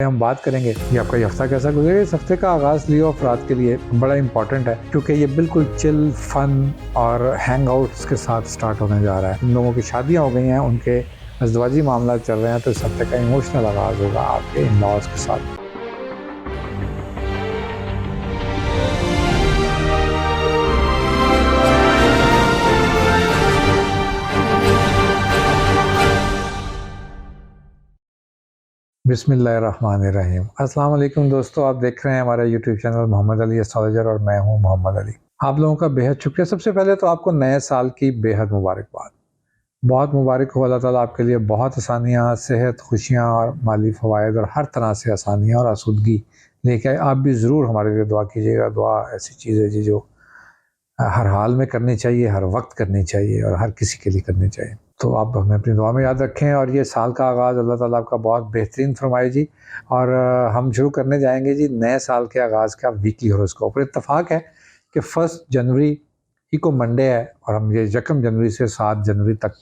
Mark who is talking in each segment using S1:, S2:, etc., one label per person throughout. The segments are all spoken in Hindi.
S1: हम बात करेंगे कि आपका ये हफ्ता कैसा गुजरेगा। इस हफ्ते का आगाज़ लियो अफराद के लिए बड़ा इंपॉर्टेंट है क्योंकि ये बिल्कुल चिल, फन और हैंग आउट्स के साथ स्टार्ट होने जा रहा है। जिन लोगों की शादियां हो गई हैं, उनके अज़दवाजी मामला चल रहे हैं, तो इस हफ्ते का इमोशनल आगाज़ होगा आपके इन लॉज के साथ। बिस्मिल्लाहिर्रहमानिर्रहीम। अस्सलाम वालेकुम दोस्तों, आप देख रहे हैं हमारा YouTube channel Mohammad Ali astrologer और मैं हूं मोहम्मद अली। आप लोगों का बेहद शुक्रिया। सबसे पहले तो आपको नए साल की बेहद मुबारकबाद। बहुत मुबारक हो, अल्लाह ताला आपके लिए बहुत आसानियाँ, सेहत, खुशियाँ और माली फ़वाइद और हर तरह से आसानियाँ और आसूदगी लेके आए। आप भी ज़रूर हमारे लिए दुआ कीजिएगा। दुआ ऐसी चीज़ है जी जो हर हाल में करनी चाहिए, हर वक्त करनी चाहिए और हर किसी के लिए करनी चाहिए। तो आप हमें अपनी दुआ में याद रखें और ये साल का आगाज़ अल्लाह ताला आपका बहुत बेहतरीन फरमाए जी। और हम शुरू करने जाएंगे जी नए साल के आगाज़ का वीकली हॉरोस्कोप। और इत्तेफाक है कि 1 जनवरी ही को मंडे है और हम ये 1 जनवरी से 7 जनवरी तक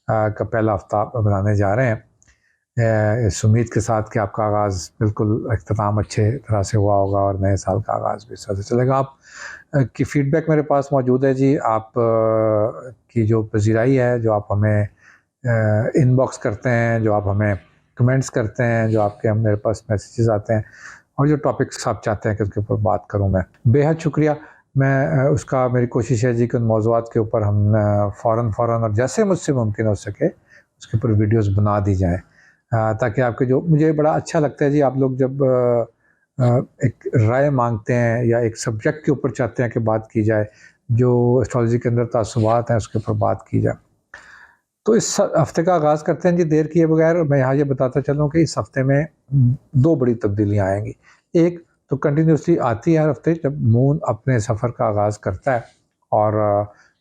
S1: का पहला हफ्ता बनाने जा रहे हैं, इस उम्मीद के साथ कि आपका आगाज़ बिल्कुल अख्ताम अच्छे तरह से हुआ होगा और नए साल का आगाज़ भी इस तरह से चलेगा। आप की फ़ीडबैक मेरे पास मौजूद है जी। आप की जो पज़ीराई है, जो आप हमें इनबॉक्स करते हैं, जो आप हमें कमेंट्स करते हैं, जो आपके हम मेरे पास मैसेजेस आते हैं और जो टॉपिक्स आप चाहते हैं कि उसके ऊपर बात करूं, मैं बेहद शुक्रिया। मैं उसका मेरी कोशिश है जी कि उन मौज़ूआत के ऊपर हम फ़ौरन और जैसे मुझसे मुमकिन हो सके उसके ऊपर वीडियोस बना दी जाएँ, ताकि आपके जो मुझे बड़ा अच्छा लगता है जी, आप लोग जब एक राय मांगते हैं या एक सब्जेक्ट के ऊपर चाहते हैं कि बात की जाए, जो एस्ट्रोलॉजी के अंदर तासुबात हैं उसके ऊपर बात की जाए। तो इस हफ्ते का आगाज़ करते हैं जी देर किए बगैर। मैं यहाँ ये बताता चलूँ कि इस हफ्ते में 2 बड़ी तब्दीलियाँ आएँगी। एक तो कंटिन्यूसली आती है हर हफ्ते, जब मून अपने सफ़र का आगाज़ करता है और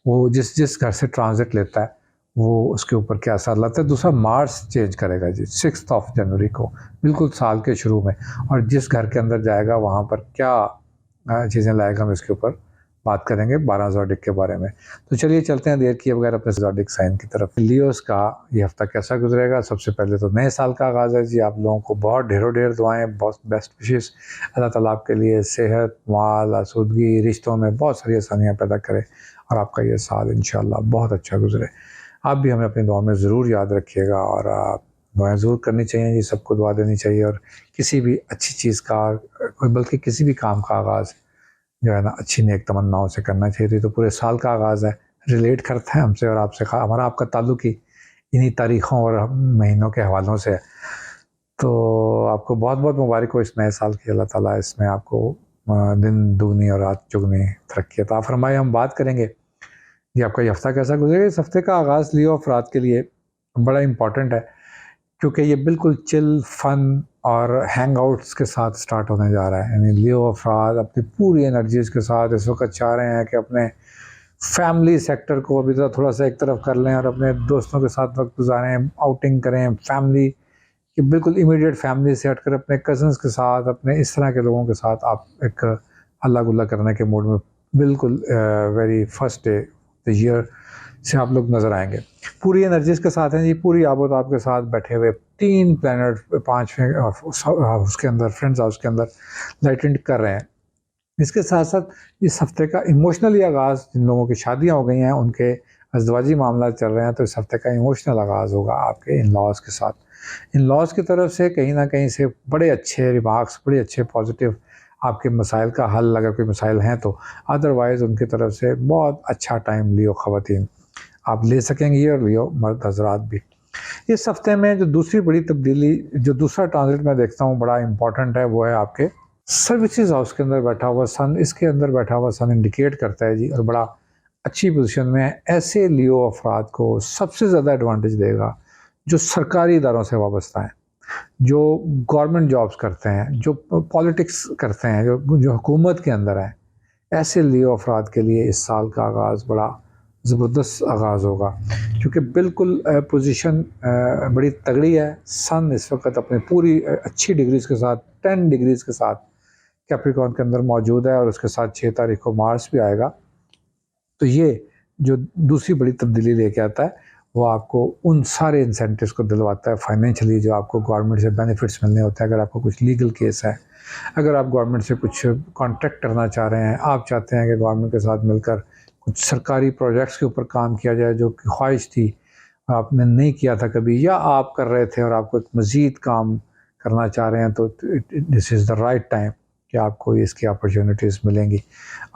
S1: वो जिस घर से ट्रांज़िट लेता है, वो उसके ऊपर क्या असर लाता है। दूसरा, मार्स चेंज करेगा जी 6 जनवरी को, बिल्कुल साल के शुरू में, और जिस घर के अंदर जाएगा वहाँ पर क्या चीज़ें लाएगा, हम इसके ऊपर बात करेंगे 12 ज़ोडिक के बारे में। तो चलिए चलते हैं देर किए बगैर अपने ज़ोडिक साइन की तरफ। लियोस का ये हफ्ता कैसा गुजरेगा। सबसे पहले तो नए साल का आगाज़ है जी। आप लोगों को बहुत ढेरों ढेर दुआएं, बहुत बेस्ट विशेस। अल्लाह ताला आपके लिए सेहत, माल, आसूदगी, रिश्तों में बहुत सारी आसानियाँ पैदा करे और आपका ये साल इंशाल्लाह बहुत अच्छा गुजरे। आप भी हमें अपनी दुआ में ज़रूर याद रखिएगा और दुआएं ज़रूर करनी चाहिए जी, सबको दुआ देनी चाहिए। और किसी भी अच्छी चीज़ का, बल्कि किसी भी काम का आगाज़ जो है ना, अच्छी नेक तमन्नाओं से करना चाहिए। तो पूरे साल का आगाज़ है, रिलेट करता है हमसे और आपसे। हमारा आपका ताल्लुक ही इन्हीं तारीख़ों और महीनों के हवालों से है। तो आपको बहुत बहुत मुबारक हो इस नए साल की। अल्लाह ताला इसमें आपको दिन दुगनी और रात चुगनी तरक्की अता फरमाए। हम बात करेंगे कि आपका ये हफ्ता कैसा गुजरेगा। इस हफ्ते का आगाज़ लियो अफराद के लिए बड़ा इंपॉर्टेंट है क्योंकि ये बिल्कुल चिल, फन और हैंग आउट्स के साथ स्टार्ट होने जा रहा है। यानी लियो अफराद अपनी पूरी एनर्जीज़ के साथ इस वक्त चाह रहे हैं कि अपने फैमिली सेक्टर को अभी तो थोड़ा सा एक तरफ कर लें और अपने दोस्तों के साथ वक्त गुजारें, आउटिंग करें, फैमिली कि बिल्कुल इमीडिएट फैमिली से हटकर अपने कज़न्स के साथ, अपने इस तरह के लोगों के साथ आप एक हल्ला गुल्ला करने के मूड में बिल्कुल very first day the year से आप लोग नज़र आएंगे। पूरी एनर्जीज़ के साथ हैं जी, पूरी आबोताब के साथ बैठे हुए 3 प्लैनेट 5वें उसके अंदर, फ्रेंड्स हाउस के अंदर लाइटेंड कर रहे हैं। इसके साथ साथ इस हफ्ते का इमोशनली आगाज़, जिन लोगों की शादियां हो गई हैं, उनके अज़दवाजी मामला चल रहे हैं, तो इस हफ्ते का इमोशनल आगाज़ होगा आपके इन लॉज़ के साथ। इन लॉज़ की तरफ से कहीं ना कहीं से बड़े अच्छे रिमार्क्स, बड़े अच्छे पॉजिटिव आपके मसाइल का हल, अगर कोई मसाइल हैं तो। अदरवाइज़ उनकी तरफ से बहुत अच्छा टाइम लियो ख़वातीन आप ले सकेंगी और लियो मर्द हजरात भी। इस हफ्ते में जो दूसरी बड़ी तब्दीली, जो दूसरा ट्रांजिट मैं देखता हूँ बड़ा इंपॉर्टेंट है, वो है आपके सर्विसेज हाउस के अंदर बैठा हुआ सन। इसके अंदर बैठा हुआ सन इंडिकेट करता है जी, और बड़ा अच्छी पोजीशन में है। ऐसे लियो अफराद को सबसे ज़्यादा एडवांटेज देगा जो सरकारी इदारों से वाबस्ता हैं, जो गवर्नमेंट जॉब्स करते हैं, जो पॉलिटिक्स करते हैं, जो जो हुकूमत के अंदर है। ऐसे लियो अफराद के लिए इस साल का आगाज़ बड़ा ज़बरदस्त आगाज़ होगा क्योंकि बिल्कुल पोजीशन बड़ी तगड़ी है। सन इस वक्त अपने पूरी अच्छी डिग्रीज़ के साथ, 10 डिग्रीज़ के साथ कैप्रिकॉर्न के अंदर मौजूद है और उसके साथ 6 तारीख को मार्स भी आएगा। तो ये जो दूसरी बड़ी तब्दीली लेके आता है वो आपको उन सारे इंसेंटिव्स को दिलवाता है फाइनेंशियली, जो आपको गवर्नमेंट से बेनिफिट्स मिलने होते हैं। अगर आपको कुछ लीगल केस है, अगर आप गवर्नमेंट से कुछ कॉन्ट्रैक्ट करना चाह रहे हैं, आप चाहते हैं कि गवर्नमेंट के साथ मिलकर कुछ सरकारी प्रोजेक्ट्स के ऊपर काम किया जाए जो कि ख्वाहिश थी, आपने नहीं किया था कभी, या आप कर रहे थे और आपको एक मज़ीद काम करना चाह रहे हैं, तो this is the right time कि आपको इसकी अपॉर्चुनिटीज़ मिलेंगी।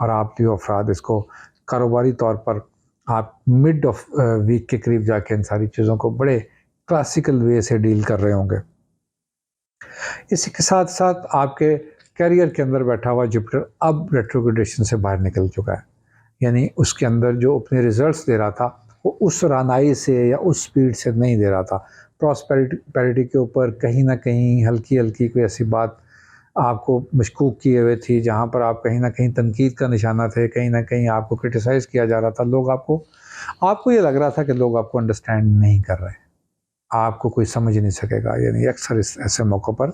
S1: और आप जो अफराद इसको कारोबारी तौर पर आप मिड ऑफ वीक के करीब जाके इन सारी चीज़ों को बड़े क्लासिकल वे से डील कर रहे होंगे। इसी के साथ साथ आपके करियर के अंदर बैठा हुआ जुपिटर अब रेट्रोग्रेडेशन से बाहर निकल चुका है, यानी उसके अंदर जो अपने रिजल्ट्स दे रहा था वो उस रानाई से या उस स्पीड से नहीं दे रहा था। प्रॉस्पेरिटी के ऊपर कहीं ना कहीं हल्की हल्की कोई ऐसी बात आपको मशकूक किए हुए थी, जहाँ पर आप कहीं ना कहीं तनकीद का निशाना थे, कहीं ना कहीं आपको क्रिटिसाइज़ किया जा रहा था। लोग आपको ये लग रहा था कि लोग आपको अंडरस्टैंड नहीं कर रहे, आपको कोई समझ नहीं सकेगा। यानी अक्सर इस ऐसे मौक़ों पर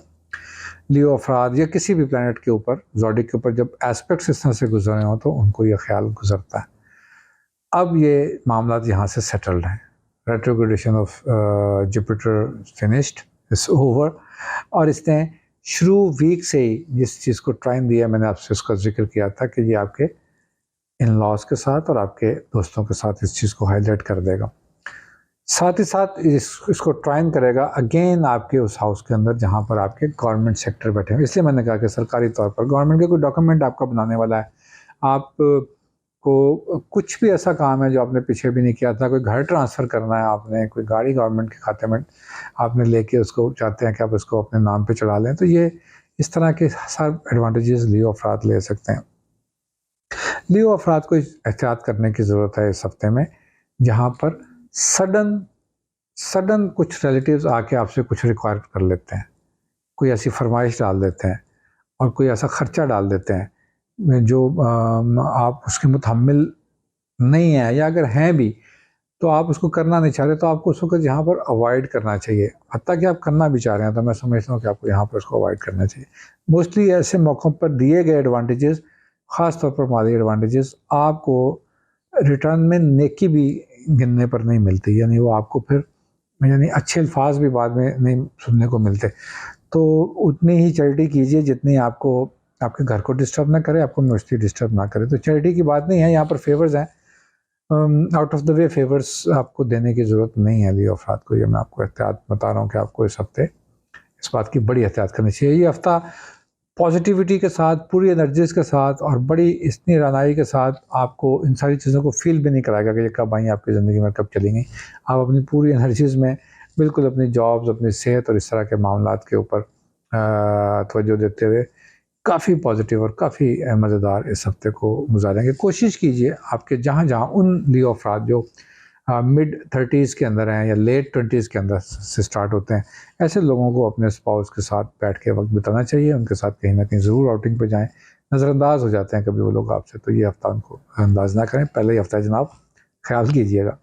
S1: लियो अफराद या किसी भी प्लैनेट के ऊपर, ज़ोडिक के ऊपर जब एस्पेक्ट्स इस तरह से गुजर रहे हों तो उनको ये ख्याल गुजरता है। अब ये मामला यहाँ से सेटल्ड हैं। Retrogradation of Jupiter finished, it's over. और इसने शुरू वीक से ही जिस चीज़ को ट्राइन दिया, मैंने आपसे उसका जिक्र किया था कि ये आपके इन लॉज के साथ और आपके दोस्तों के साथ इस चीज़ को हाईलाइट कर देगा। साथ ही साथ इसको ट्राइन करेगा अगेन आपके उस हाउस के अंदर जहाँ पर आपके गवर्नमेंट सेक्टर बैठे हैं। इसलिए मैंने कहा कि सरकारी तौर पर गवर्नमेंट के कोई डॉक्यूमेंट आपका बनाने वाला है, आप को कुछ भी ऐसा काम है जो आपने पीछे भी नहीं किया था, कोई घर ट्रांसफ़र करना है आपने, कोई गाड़ी गवर्नमेंट के खाते में आपने लेके उसको चाहते हैं कि आप उसको अपने नाम पे चढ़ा लें, तो ये इस तरह के सब एडवांटेजेस लियो अफराद ले सकते हैं। लियो अफराद को एहतियात करने की ज़रूरत है इस हफ्ते में, जहाँ पर सडन कुछ रिलेटिव्स आके आपसे कुछ रिक्वायर कर लेते हैं, कोई ऐसी फरमाइश डाल देते हैं और कोई ऐसा ख़र्चा डाल देते हैं जो आप उसके मुतहम्मिल नहीं हैं, या अगर हैं भी तो आप उसको करना नहीं चाह रहे, तो आपको उसको यहाँ पर अवॉइड करना चाहिए। हत्ता कि आप करना भी चाह रहे हैं तो मैं समझता हूँ कि आपको यहाँ पर उसको अवॉइड करना चाहिए। मोस्टली ऐसे मौक़ों पर दिए गए एडवांटेजेस, ख़ास तौर पर माली एडवांटेजेस, आपको रिटर्न में नेकी भी गिनने पर नहीं मिलती, यानी वो आपको फिर यानी अच्छे अल्फाज भी बाद में नहीं सुनने को मिलते। तो उतनी ही चैरिटी कीजिए जितनी आपको आपके घर को डिस्टर्ब ना करे, आपको मोस्टली डिस्टर्ब ना करे। तो चैरिटी की बात नहीं है, यहाँ पर फेवर्स हैं, out of the way favours आपको देने की ज़रूरत नहीं है लियो अफराद को। ये मैं आपको एहतियात बता रहा हूँ कि आपको इस हफ्ते इस बात की बड़ी एहतियात करनी चाहिए। ये हफ्ता पॉजिटिविटी के साथ, पूरी एनर्जीज़ के साथ और बड़ी इतनी रानाई के साथ आपको इन सारी चीज़ों को फ़ील भी नहीं कराएगा कि ये कब आई आपकी ज़िंदगी में, कब चली गई। आप अपनी पूरी एनर्जीज़ में बिल्कुल अपनी जॉब्स, अपनी सेहत और इस तरह के मामलात के ऊपर तवज्जो देते हुए काफ़ी पॉजिटिव और काफ़ी मज़ेदार इस हफ्ते को गुजारेंगे। कोशिश कीजिए आपके जहाँ उन लियो अफराद जो मिड 30s के अंदर हैं या लेट 20s के अंदर से स्टार्ट होते हैं, ऐसे लोगों को अपने स्पाउस के साथ बैठ के वक्त बिताना चाहिए। उनके साथ कहीं ना कहीं ज़रूर आउटिंग पे जाएं। नज़रअंदाज हो जाते हैं कभी वो लोग आपसे, तो ये हफ्ता उनको अंदाज ना करें। पहले ही हफ्ता जनाब ख्याल कीजिएगा।